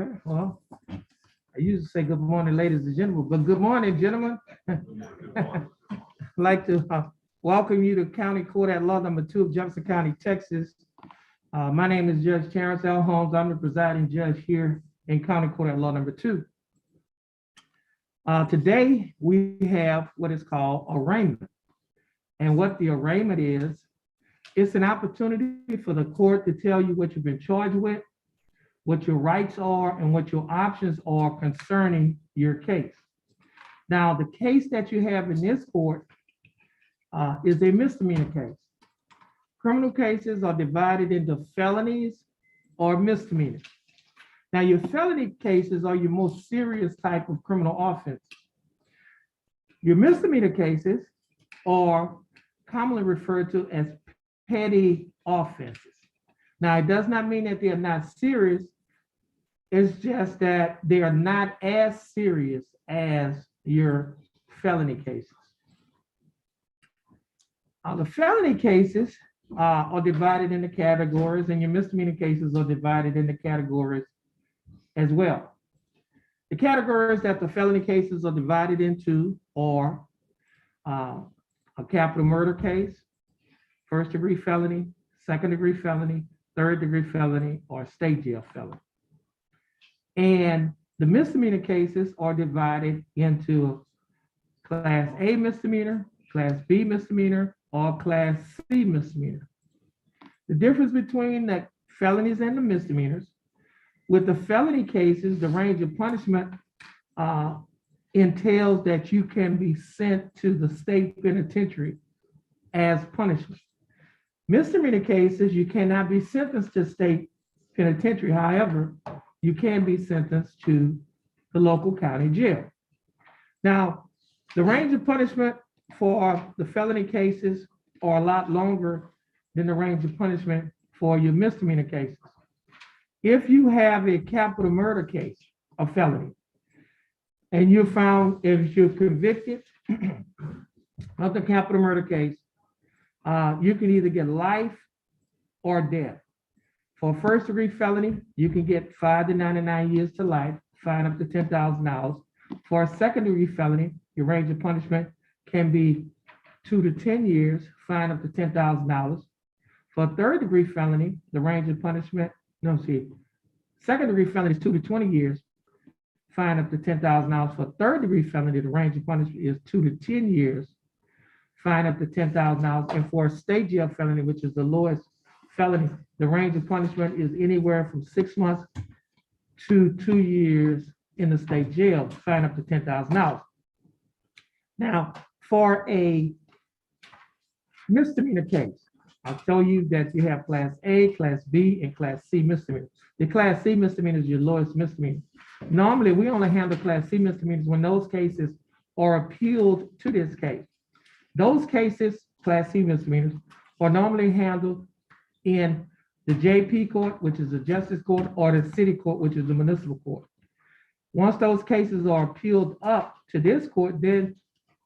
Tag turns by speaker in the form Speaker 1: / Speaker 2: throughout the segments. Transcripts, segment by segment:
Speaker 1: Okay, well, I usually say good morning, ladies and gentlemen, but good morning, gentlemen. I'd like to welcome you to County Court at Law number 2 of Jefferson County, Texas. My name is Judge Terrence L. Holmes. I'm the presiding judge here in County Court at Law number 2. Today, we have what is called arraignment. And what the arraignment is, it's an opportunity for the court to tell you what you've been charged with, what your rights are, and what your options are concerning your case. Now, the case that you have in this court is a misdemeanor case. Criminal cases are divided into felonies or misdemeanors. Now, your felony cases are your most serious type of criminal offense. Your misdemeanor cases are commonly referred to as petty offenses. Now, it does not mean that they are not serious. It's just that they are not as serious as your felony cases. The felony cases are divided into categories, and your misdemeanor cases are divided into categories as well. The categories that the felony cases are divided into are a capital murder case, first-degree felony, second-degree felony, third-degree felony, or state jail felony. And the misdemeanor cases are divided into Class A misdemeanor, Class B misdemeanor, or Class C misdemeanor. The difference between the felonies and the misdemeanors, with the felony cases, the range of punishment entails that you can be sent to the state penitentiary as punishment. Misdemeanor cases, you cannot be sentenced to state penitentiary. However, you can be sentenced to the local county jail. Now, the range of punishment for the felony cases are a lot longer than the range of punishment for your misdemeanor cases. If you have a capital murder case, a felony, and you're found, if you're convicted of the capital murder case, you can either get life or death. For a first-degree felony, you can get 5 to 99 years to life, fine up to $10,000. For a second-degree felony, your range of punishment can be 2 to 10 years, fine up to $10,000. For a third-degree felony, the range of punishment, second-degree felony is 2 to 20 years, fine up to $10,000. For a third-degree felony, the range of punishment is 2 to 10 years, fine up to $10,000. And for a state jail felony, which is the lowest felony, the range of punishment is anywhere from 6 months to 2 years in the state jail, fine up to $10,000. Now, for a misdemeanor case, I'll show you that you have Class A, Class B, and Class C misdemeanors. The Class C misdemeanor is your lowest misdemeanor. Normally, we only handle Class C misdemeanors when those cases are appealed to this case. Those cases, Class C misdemeanors, are normally handled in the JP court, which is the justice court, or the city court, which is the municipal court. Once those cases are appealed up to this court, then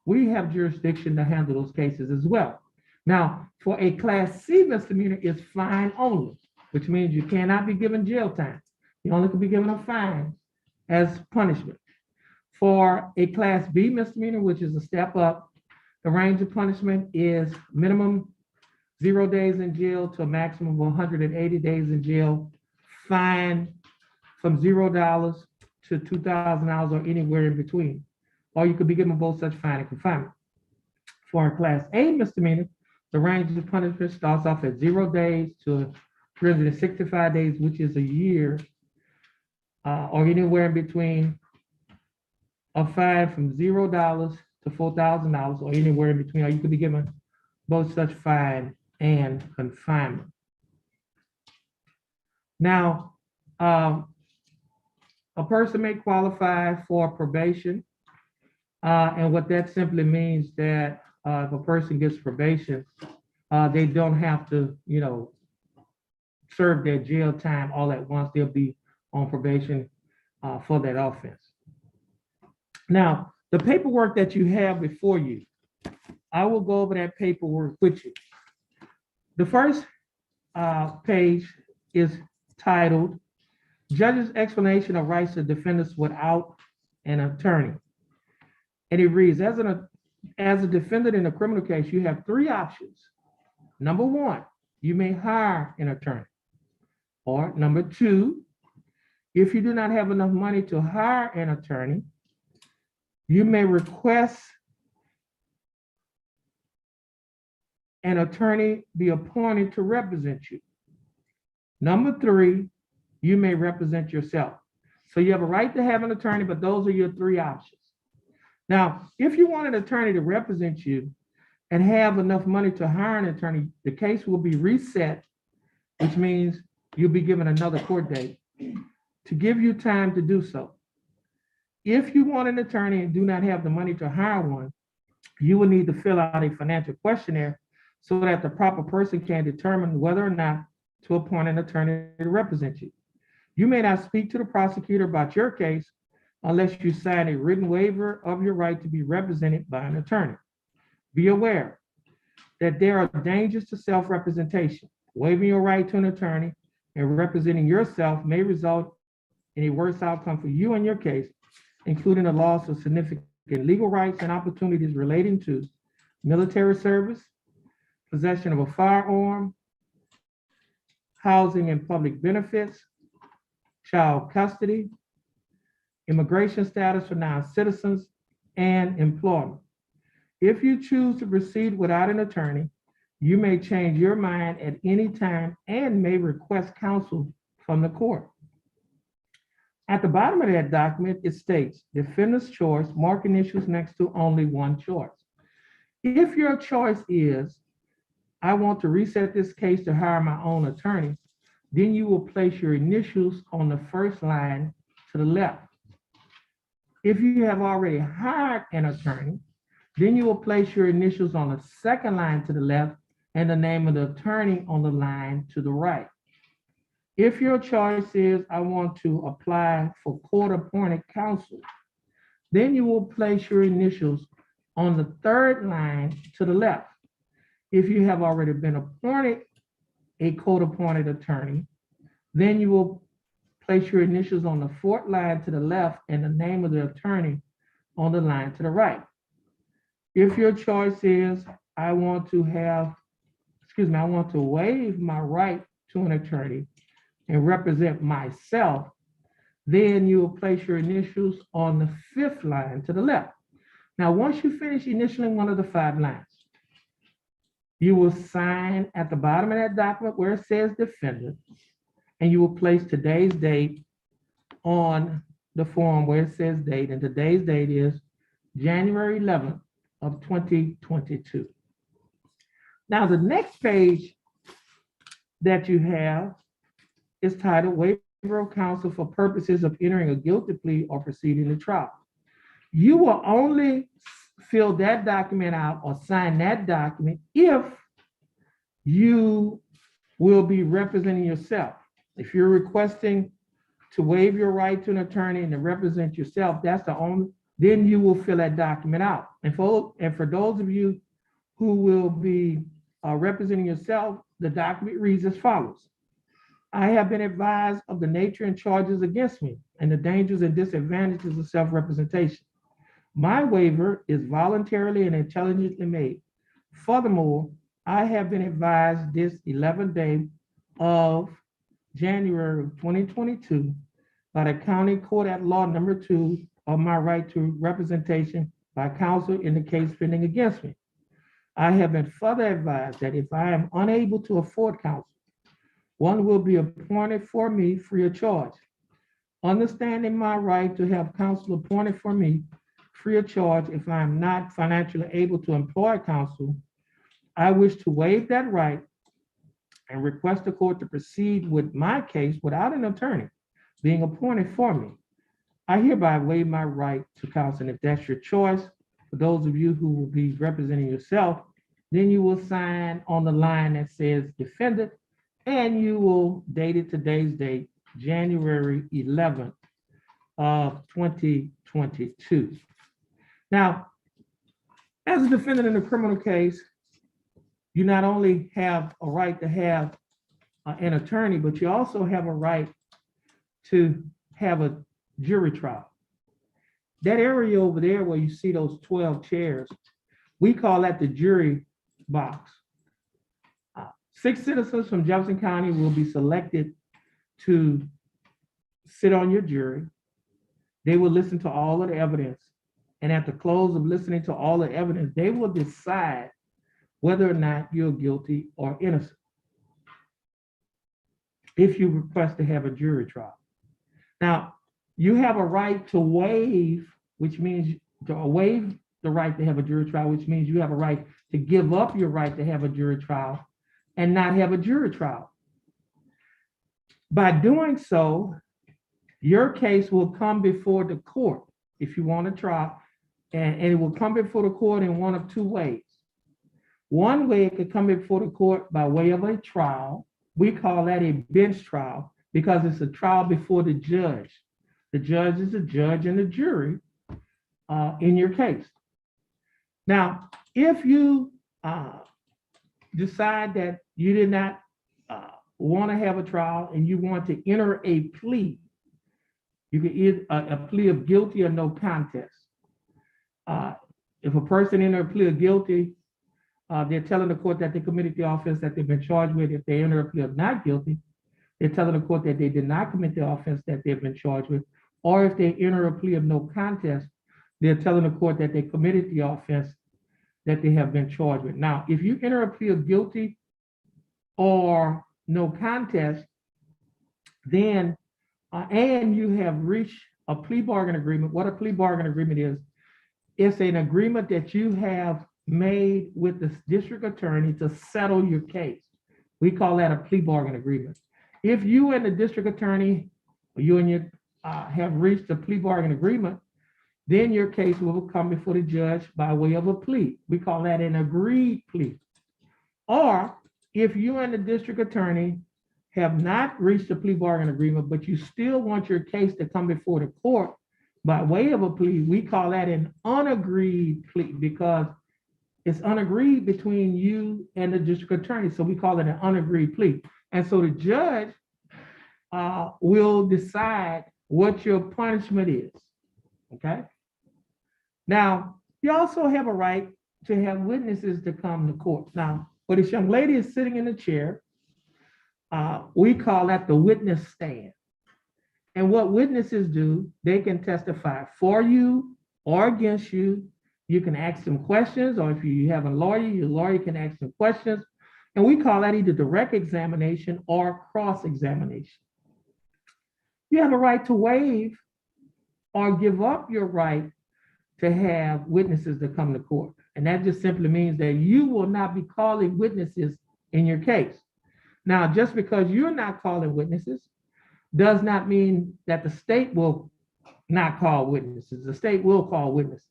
Speaker 1: we have jurisdiction to handle those cases as well. Now, for a Class C misdemeanor, it's fine only, which means you cannot be given jail time. You only can be given a fine as punishment. For a Class B misdemeanor, which is a step up, the range of punishment is minimum 0 days in jail to a maximum of 180 days in jail, fine from $0 to $2,000 or anywhere in between. Or you could be given both such fine and confinement. For a Class A misdemeanor, the range of punishment starts off at 0 days to 365 days, which is a year, or anywhere in between, a fine from $0 to $4,000, or anywhere in between, or you could be given both such fine and confinement. Now, a person may qualify for probation, and what that simply means that if a person gets probation, they don't have to, serve their jail time all at once. They'll be on probation for that offense. Now, the paperwork that you have before you, I will go over that paperwork with you. The first page is titled Judge's explanation of rights to defendants without an attorney. And it reads, as a defendant in a criminal case, you have three options. Number one, you may hire an attorney. Or number two, if you do not have enough money to hire an attorney, you may request an attorney be appointed to represent you. Number three, you may represent yourself. So you have a right to have an attorney, but those are your three options. Now, if you want an attorney to represent you and have enough money to hire an attorney, the case will be reset, which means you'll be given another court date to give you time to do so. If you want an attorney and do not have the money to hire one, you will need to fill out a financial questionnaire so that the proper person can determine whether or not to appoint an attorney to represent you. You may not speak to the prosecutor about your case unless you sign a written waiver of your right to be represented by an attorney. Be aware that there are dangers to self-representation. Waiving your right to an attorney and representing yourself may result in a worse outcome for you and your case, including the loss of significant legal rights and opportunities relating to military service, possession of a firearm, housing and public benefits, child custody, immigration status for non-citizens, and employment. If you choose to proceed without an attorney, you may change your mind at any time and may request counsel from the court. At the bottom of that document, it states, defendant's choice, mark initials next to only one choice. If your choice is, I want to reset this case to hire my own attorney, then you will place your initials on the first line to the left. If you have already hired an attorney, then you will place your initials on the second line to the left and the name of the attorney on the line to the right. If your choice is, I want to apply for court-appointed counsel, then you will place your initials on the third line to the left. If you have already been appointed a court-appointed attorney, then you will place your initials on the fourth line to the left and the name of the attorney on the line to the right. If your choice is, I want to waive my right to an attorney and represent myself, then you will place your initials on the fifth line to the left. Now, once you finish initialing one of the 5 lines, you will sign at the bottom of that document where it says defendant, and you will place today's date on the form where it says date, and today's date is January 11th of 2022. Now, the next page that you have is titled Waiver of Counsel for Purposes of Entering a Guilty Plea or Proceeding to Trial. You will only fill that document out or sign that document if you will be representing yourself. If you're requesting to waive your right to an attorney and to represent yourself, that's the only, then you will fill that document out. And for those of you who will be representing yourself, the document reads as follows. I have been advised of the nature and charges against me and the dangers and disadvantages of self-representation. My waiver is voluntarily and intelligently made. Furthermore, I have been advised this 11th day of January of 2022 by the County Court at Law number 2 of my right to representation by counsel in the case pending against me. I have been further advised that if I am unable to afford counsel, one will be appointed for me free of charge. Understanding my right to have counsel appointed for me free of charge if I am not financially able to employ counsel, I wish to waive that right and request the court to proceed with my case without an attorney being appointed for me. I hereby waive my right to counsel. And if that's your choice, for those of you who will be representing yourself, then you will sign on the line that says defendant, and you will date it today's date, January 11th of 2022. Now, as a defendant in a criminal case, you not only have a right to have an attorney, but you also have a right to have a jury trial. That area over there where you see those 12 chairs, we call that the jury box. 6 citizens from Jefferson County will be selected to sit on your jury. They will listen to all of the evidence. And at the close of listening to all the evidence, they will decide whether or not you're guilty or innocent, if you request to have a jury trial. Now, you have a right to waive, which means to waive the right to have a jury trial, which means you have a right to give up your right to have a jury trial and not have a jury trial. By doing so, your case will come before the court if you want a trial, and it will come before the court in one of 2 ways. One way it could come before the court by way of a trial. We call that a bench trial because it's a trial before the judge. The judge is the judge and the jury in your case. Now, if you decide that you did not want to have a trial and you want to enter a plea, you can either a plea of guilty or no contest. If a person enter a plea of guilty, they're telling the court that they committed the offense that they've been charged with. If they enter a plea of not guilty, they're telling the court that they did not commit the offense that they've been charged with. Or if they enter a plea of no contest, they're telling the court that they committed the offense that they have been charged with. Now, if you enter a plea of guilty or no contest, then, and you have reached a plea bargain agreement. What a plea bargain agreement is, it's an agreement that you have made with the district attorney to settle your case. We call that a plea bargain agreement. If you and the district attorney, or you and your have reached a plea bargain agreement, then your case will come before the judge by way of a plea. We call that an agreed plea. Or if you and the district attorney have not reached a plea bargain agreement, but you still want your case to come before the court by way of a plea, we call that an unagreed plea because it's unagreed between you and the district attorney. So we call it an unagreed plea. And so the judge will decide what your punishment is, okay? Now, you also have a right to have witnesses to come to court. Now, for this young lady is sitting in the chair, we call that the witness stand. And what witnesses do, they can testify for you or against you. You can ask them questions, or if you have a lawyer, your lawyer can ask them questions. And we call that either direct examination or cross-examination. You have a right to waive or give up your right to have witnesses to come to court. And that just simply means that you will not be calling witnesses in your case. Now, just because you're not calling witnesses does not mean that the state will not call witnesses. The state will call witnesses.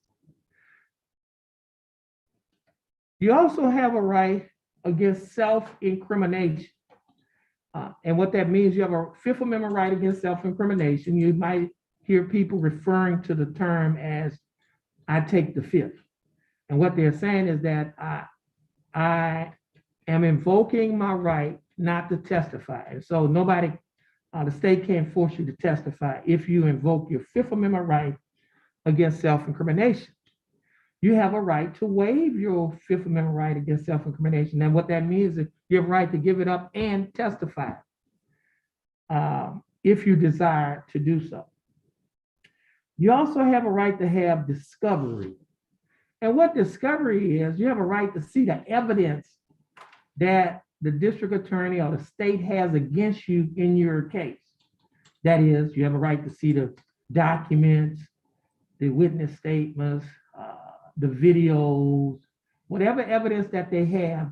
Speaker 1: You also have a right against self-incrimination. And what that means, you have a Fifth Amendment right against self-incrimination. You might hear people referring to the term as, I take the fifth. And what they're saying is that I am invoking my right not to testify. And so nobody, the state can't force you to testify if you invoke your Fifth Amendment right against self-incrimination. You have a right to waive your Fifth Amendment right against self-incrimination. And what that means is you have a right to give it up and testify if you desire to do so. You also have a right to have discovery. And what discovery is, you have a right to see the evidence that the district attorney or the state has against you in your case. That is, you have a right to see the documents, the witness statements, the videos, whatever evidence that they have,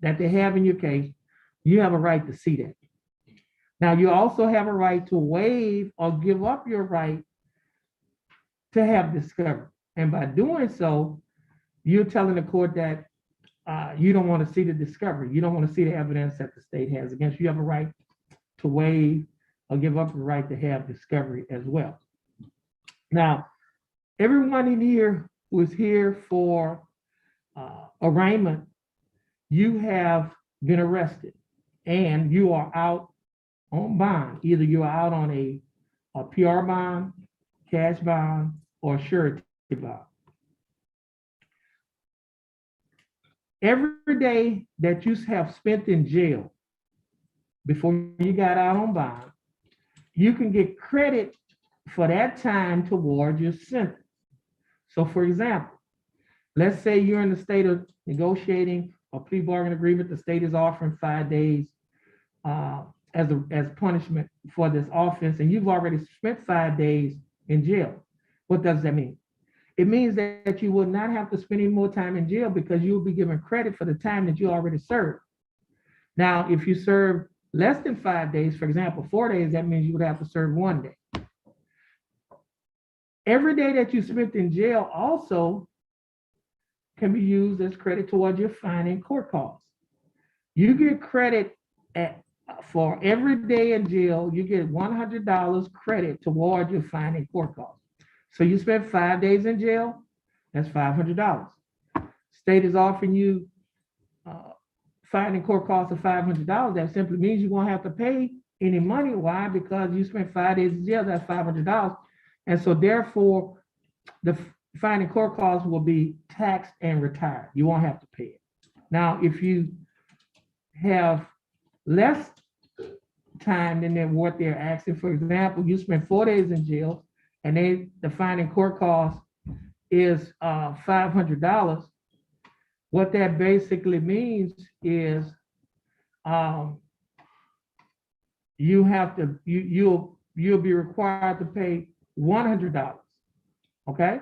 Speaker 1: that they have in your case, you have a right to see that. Now, you also have a right to waive or give up your right to have discovery. And by doing so, you're telling the court that you don't want to see the discovery. You don't want to see the evidence that the state has against you. You have a right to waive or give up the right to have discovery as well. Now, everyone in here who is here for arraignment, you have been arrested and you are out on bond. Either you're out on a PR bond, cash bond, or surety bond. Every day that you have spent in jail before you got out on bond, you can get credit for that time toward your sentence. So for example, let's say you're in the state of negotiating a plea bargain agreement. The state is offering 5 days as punishment for this offense, and you've already spent 5 days in jail. What does that mean? It means that you will not have to spend any more time in jail because you'll be given credit for the time that you already served. Now, if you serve less than 5 days, for example, 4 days, that means you would have to serve 1 day. Every day that you spent in jail also can be used as credit towards your fine and court costs. You get credit for every day in jail, you get $100 credit toward your fine and court costs. So you spent 5 days in jail, that's $500. State is offering you fine and court costs of $500. That simply means you won't have to pay any money. Why? Because you spent 5 days in jail, that's $500. And so therefore, the fine and court costs will be taxed and retired. You won't have to pay it. Now, if you have less time than what they're asking, for example, you spent 4 days in jail, and the fine and court cost is $500. What that basically means is you'll be required to pay $100. Okay,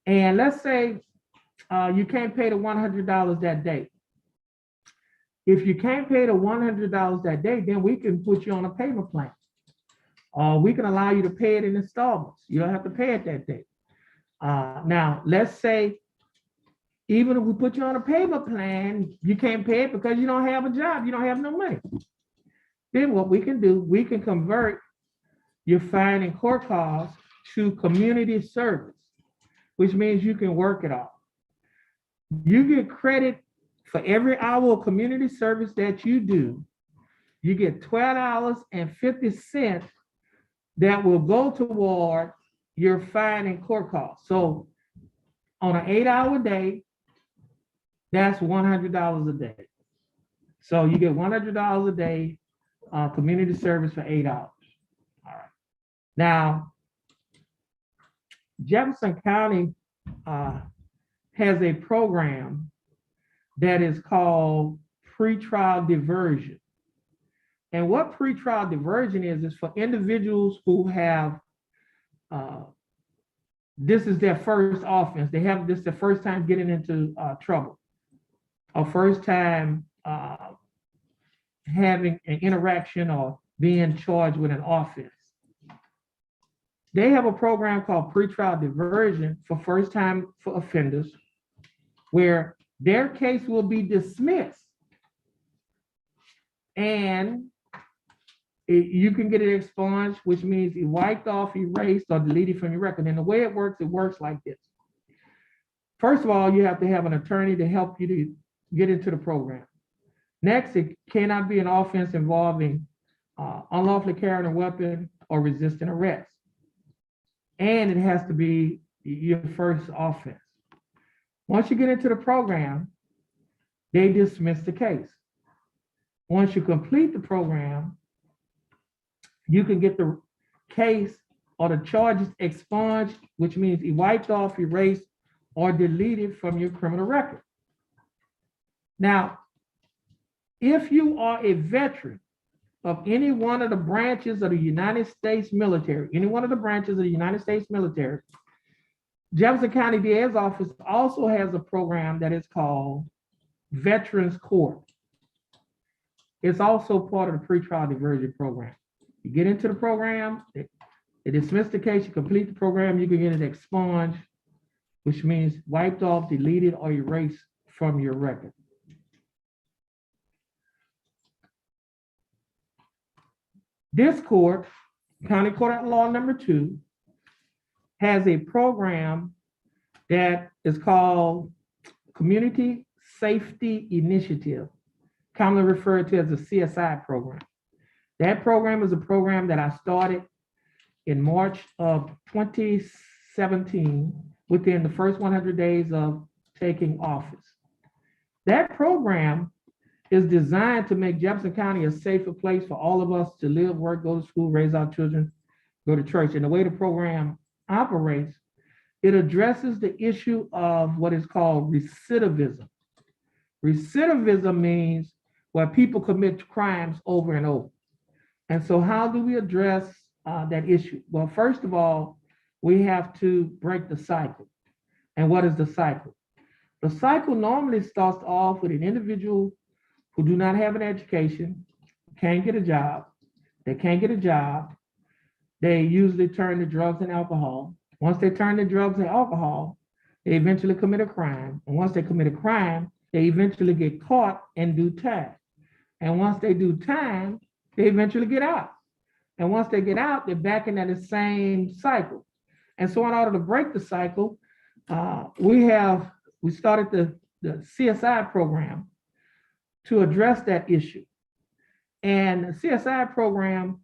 Speaker 1: and let's say you can't pay the $100 that day. If you can't pay the $100 that day, then we can put you on a payment plan. We can allow you to pay it in installments. You don't have to pay it that day. Now, let's say, even if we put you on a payment plan, you can't pay it because you don't have a job, you don't have no money. Then what we can do, we can convert your fine and court costs to community service, which means you can work it off. You get credit for every hour of community service that you do. You get $12.50 that will go toward your fine and court costs. So on an 8-hour day, that's $100 a day. So you get $100 a day community service for 8 hours. All right. Now, Jefferson County has a program that is called pretrial diversion. And what pretrial diversion is for individuals who have, this is their first offense. They have this the first time getting into trouble, or first time having an interaction or being charged with an offense. They have a program called pretrial diversion for first time offenders, where their case will be dismissed and you can get it expunged, which means it wiped off, erased, or deleted from your record. And the way it works like this. First of all, you have to have an attorney to help you to get into the program. Next, it cannot be an offense involving unlawfully carrying a weapon or resisting arrest. And it has to be your first offense. Once you get into the program, they dismiss the case. Once you complete the program, you can get the case or the charges expunged, which means wiped off, erased, or deleted from your criminal record. Now, if you are a veteran of any one of the branches of the United States military, any one of the branches of the United States military, Jefferson County DA's office also has a program that is called Veterans Court. It's also part of the pretrial diversion program. You get into the program, they dismiss the case, you complete the program, you can get it expunged, which means wiped off, deleted, or erased from your record. This court, County Court at Law number 2, has a program that is called Community Safety Initiative, commonly referred to as the CSI program. That program is a program that I started in March of 2017, within the first 100 days of taking office. That program is designed to make Jefferson County a safer place for all of us to live, work, go to school, raise our children, go to church. And the way the program operates, it addresses the issue of what is called recidivism. Recidivism means where people commit crimes over and over. And so how do we address that issue? Well, first of all, we have to break the cycle. And what is the cycle? The cycle normally starts off with an individual who do not have an education, can't get a job. They can't get a job. They usually turn to drugs and alcohol. Once they turn to drugs and alcohol, they eventually commit a crime. And once they commit a crime, they eventually get caught and do time. And once they do time, they eventually get out. And once they get out, they're back into the same cycle. And so in order to break the cycle, we started the CSI program to address that issue. And the CSI program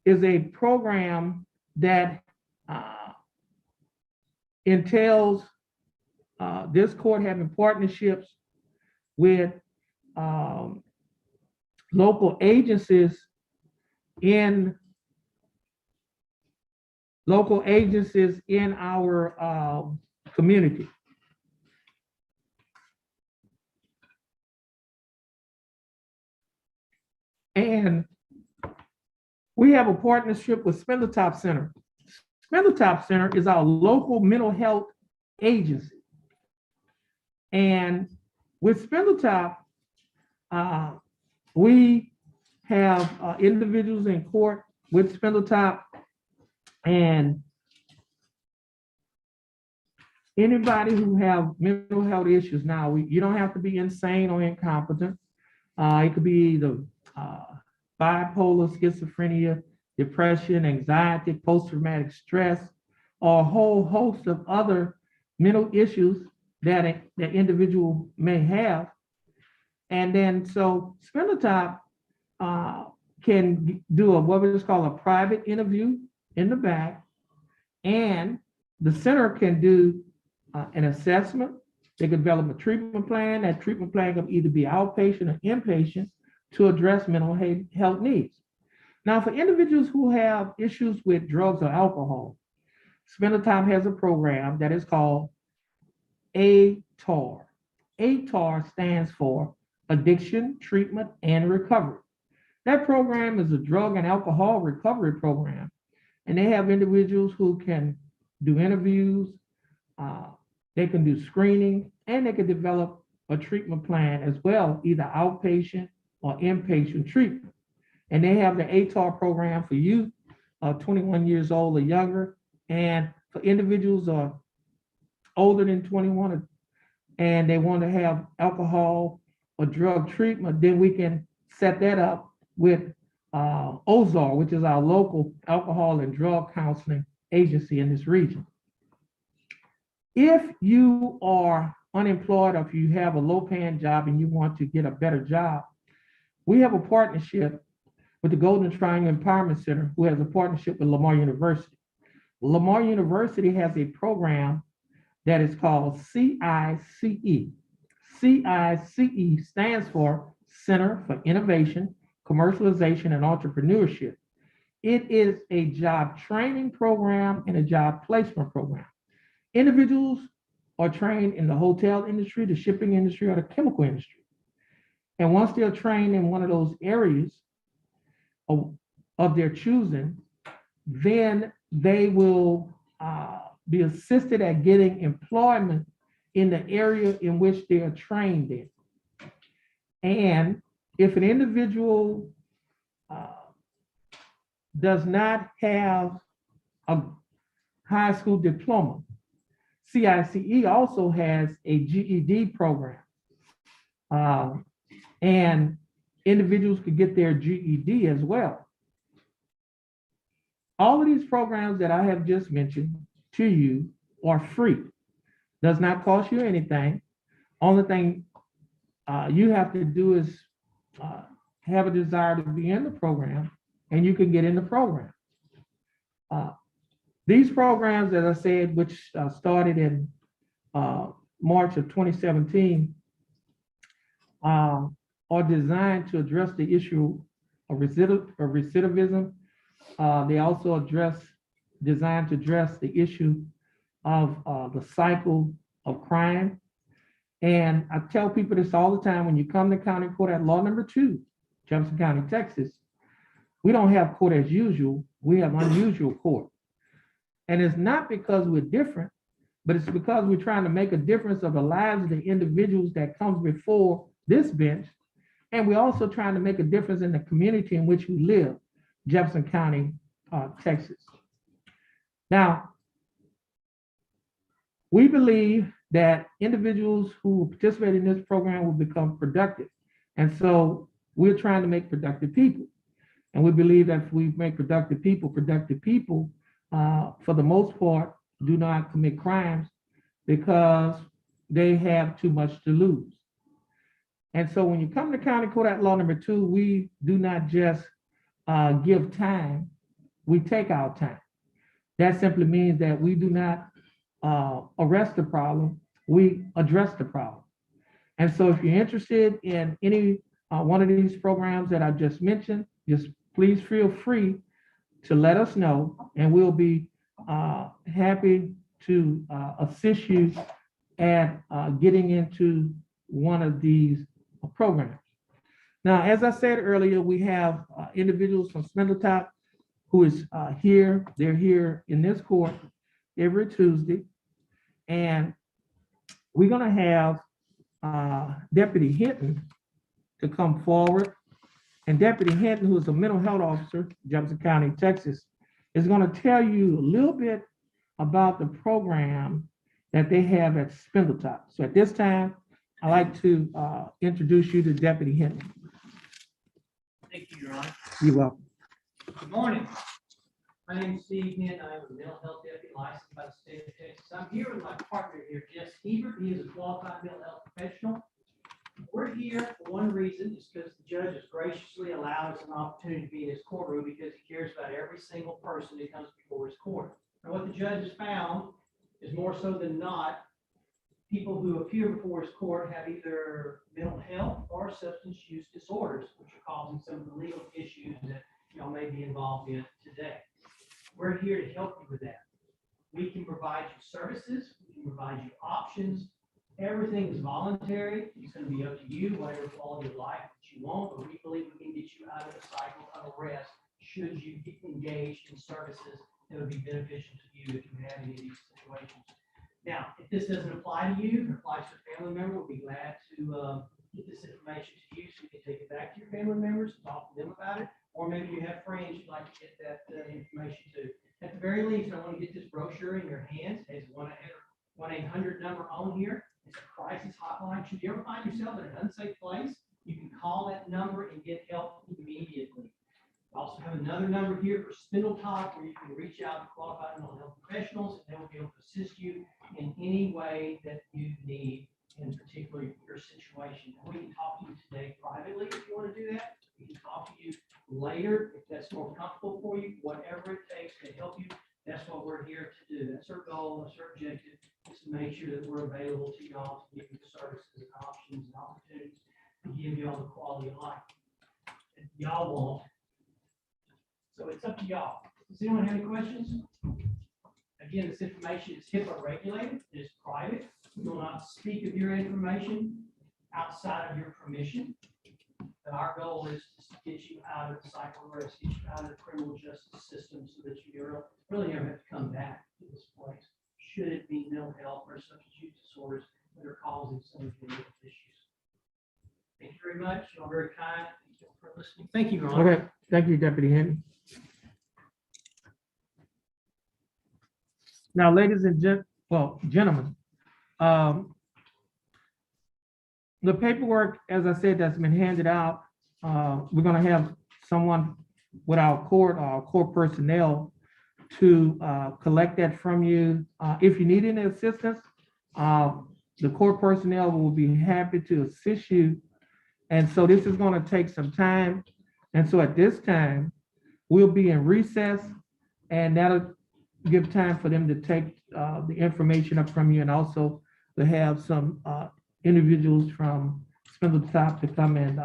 Speaker 1: is a program that entails this court having partnerships with local agencies in our community. And we have a partnership with Spindletop Center. Spindletop Center is our local mental health agency. And with Spindletop, we have individuals in court with Spindletop, and anybody who have mental health issues. Now, you don't have to be insane or incompetent. It could be either bipolar, schizophrenia, depression, anxiety, post-traumatic stress, or a whole host of other mental issues that the individual may have. And then so Spindletop can do what we just call a private interview in the back, and the center can do an assessment. They can develop a treatment plan. That treatment plan can either be outpatient or inpatient to address mental health needs. Now, for individuals who have issues with drugs or alcohol, Spindletop has a program that is called ATAR. ATAR stands for Addiction, Treatment, and Recovery. That program is a drug and alcohol recovery program, and they have individuals who can do interviews, they can do screening, and they can develop a treatment plan as well, either outpatient or inpatient treatment. And they have the ATAR program for youth 21 years old or younger, and for individuals older than 21 and they want to have alcohol or drug treatment, then we can set that up with OZAR, which is our local alcohol and drug counseling agency in this region. If you are unemployed, or if you have a low-paying job and you want to get a better job, we have a partnership with the Golden Triangle Empowerment Center, who has a partnership with Lamar University. Lamar University has a program that is called CICE. CICE stands for Center for Innovation, Commercialization, and Entrepreneurship. It is a job training program and a job placement program. Individuals are trained in the hotel industry, the shipping industry, or the chemical industry. And once they're trained in one of those areas of their choosing, then they will be assisted at getting employment in the area in which they are trained in. And if an individual does not have a high school diploma, CICE also has a GED program. And individuals could get their GED as well. All of these programs that I have just mentioned to you are free. Does not cost you anything. Only thing you have to do is have a desire to be in the program and you can get in the program. These programs, as I said, which started in March of 2017, are designed to address the issue of recidivism. They also designed to address the issue of the cycle of crime. And I tell people this all the time: when you come to county court at law number 2, Jefferson County, Texas, we don't have court as usual, we have unusual court. And it's not because we're different, but it's because we're trying to make a difference of the lives of the individuals that comes before this bench. And we're also trying to make a difference in the community in which we live, Jefferson County, Texas. Now, we believe that individuals who participate in this program will become productive. And so we're trying to make productive people. And we believe that if we make productive people, for the most part, do not commit crimes because they have too much to lose. And so when you come to county court at law number 2, we do not just give time, we take our time. That simply means that we do not arrest the problem, we address the problem. And so if you're interested in any one of these programs that I just mentioned, just please feel free to let us know, and we'll be happy to assist you at getting into one of these programs. Now, as I said earlier, we have individuals from Spindletop who is here. They're here in this court every Tuesday, and we're going to have Deputy Hinton to come forward. And Deputy Hinton, who is a mental health officer, Jefferson County, Texas, is going to tell you a little bit about the program that they have at Spindletop. So at this time, I'd like to introduce you to Deputy Hinton.
Speaker 2: Thank you, Your Honor.
Speaker 1: You're welcome.
Speaker 2: Good morning. My name is Steve Hinton. I am a mental health deputy licensed by the state of Texas. I'm here with my partner here, Jess Hebert. He is a qualified mental health professional. We're here for one reason, is because the judge has graciously allowed us an opportunity to be in his courtroom because he cares about every single person who comes before his court. And what the judge has found is more so than not, people who appear before his court have either mental health or substance use disorders, which are causing some of the legal issues that y'all may be involved in today. We're here to help you with that. We can provide you services, we can provide you options. Everything is voluntary. It's going to be up to you, whatever quality of life that you want, but we believe we can get you out of the cycle of arrest should you get engaged in services that would be beneficial to you if you have any of these situations. Now, if this doesn't apply to you, it applies to a family member, we'll be glad to get this information to you so you can take it back to your family members, talk to them about it, or maybe you have friends you'd like to get that information to. At the very least, I want to get this brochure in your hands. There's 1-800 number on here. It's a crisis hotline. Should you ever find yourself in an unsafe place, you can call that number and get help immediately. We also have another number here for Spindletop where you can reach out to qualified mental health professionals and they will be able to assist you in any way that you need, in particular your situation. And we can talk to you today privately if you want to do that. We can talk to you later if that's more comfortable for you. Whatever it takes to help you, that's what we're here to do. That's our goal, that's our objective, is to make sure that we're available to y'all to give you the services, options, and opportunities to give y'all the quality of life that y'all want. So it's up to y'all. Does anyone have any questions? Again, this information is HIPAA regulated. It is private. We will not speak of your information outside of your permission. But our goal is to get you out of the cycle of arrest, get you out of the criminal justice system so that you really never have to come back to this place. Should it be mental health or substance use disorders that are causing some of your issues. Thank you very much. You're very kind. Thank you for listening. Thank you, Your Honor.
Speaker 1: Okay, thank you, Deputy Hinton. Now, ladies and gentlemen, the paperwork, as I said, that's been handed out, we're going to have someone with our court personnel to collect that from you. If you need any assistance, the court personnel will be happy to assist you. And so this is going to take some time. And so at this time, We'll be in recess, and that'll give time for them to take the information up from you, and also to have some individuals from Spindletop to come and